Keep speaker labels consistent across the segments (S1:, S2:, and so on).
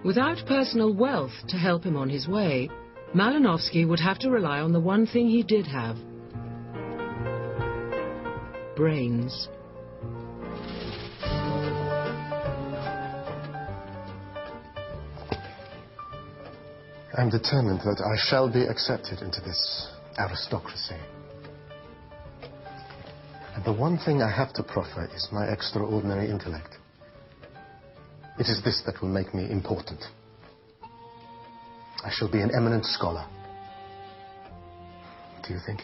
S1: Without personal wealth to help him on his way, Malinowski would have to rely on the one thing he did have: brains.
S2: I'm determined that I shall be accepted into this aristocracy. And the one thing I have to proffer is my extraordinary intellect. It is this that will make me important. I shall be an eminent scholar. Do you think?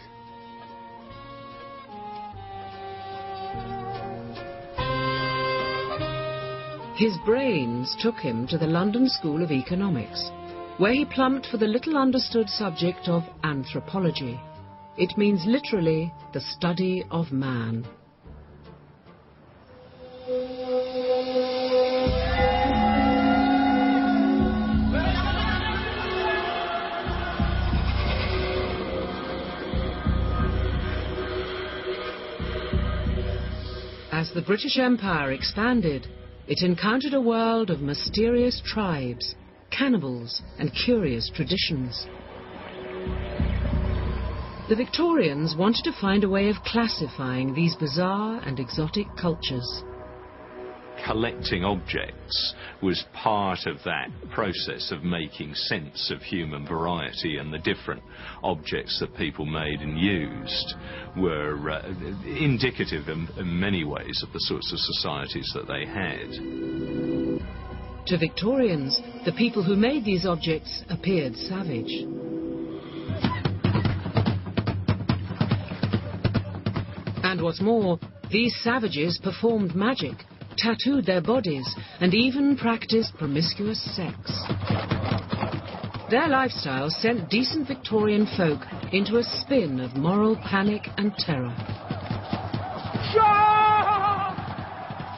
S1: His brains took him to the London School of Economics, where he plumped for the little understood subject of anthropology. It means literally the study of man. As the British Empire expanded, it encountered a world of mysterious tribes, cannibals, and curious traditions. The Victorians wanted to find a way of classifying these bizarre and exotic cultures.
S3: Collecting objects was part of that process of making sense of human variety, and the different objects that people made and used were indicative in many ways of the sorts of societies that they had.
S1: To Victorians, the people who made these objects appeared savage. And what's more, these savages performed magic, tattooed their bodies, and even practiced promiscuous sex. Their lifestyle sent decent Victorian folk into a spin of moral panic and terror.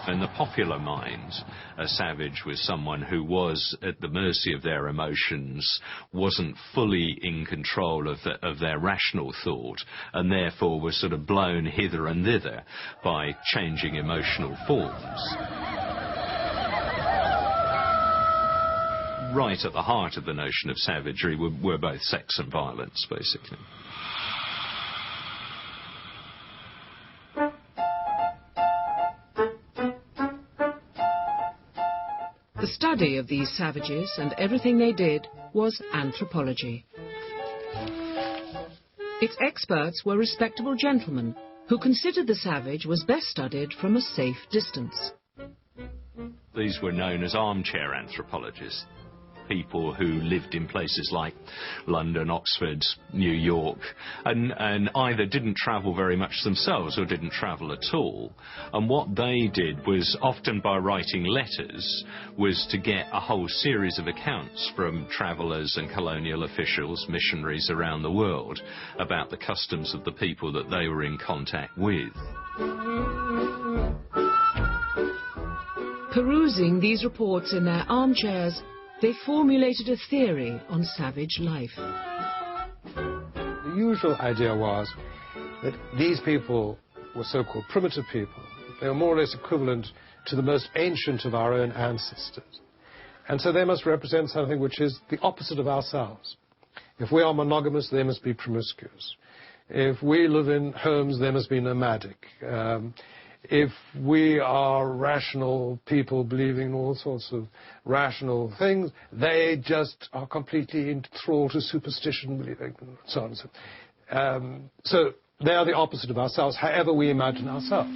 S3: In the popular mind, a savage was someone who was at the mercy of their emotions, wasn't fully in control of their rational thought, and therefore was sort of blown hither and thither by changing emotional forms. Right at the heart of the notion of savagery were both sex and violence, basically.
S1: The study of these savages and everything they did was anthropology. Its experts were respectable gentlemen who considered the savage was best studied from a safe distance.
S3: These were known as armchair anthropologists. People who lived in places like London, Oxford, New York, and either didn't travel very much themselves or didn't travel at all. And what they did was, often by writing letters, was to get a whole series of accounts from travellers and colonial officials, missionaries around the world, about the customs of the people that they were in contact with.
S1: Perusing these reports in their armchairs, they formulated a theory on savage life.
S4: The usual idea was that these people were so-called primitive people. They were more or less equivalent to the most ancient of our own ancestors. And so they must represent something which is the opposite of ourselves. If we are monogamous, they must be promiscuous. If we live in homes, they must be nomadic. If we are rational people believing in all sorts of rational things, they just are completely enthralled to superstition, believing, and so on and so on. So they are the opposite of ourselves, however we imagine ourselves.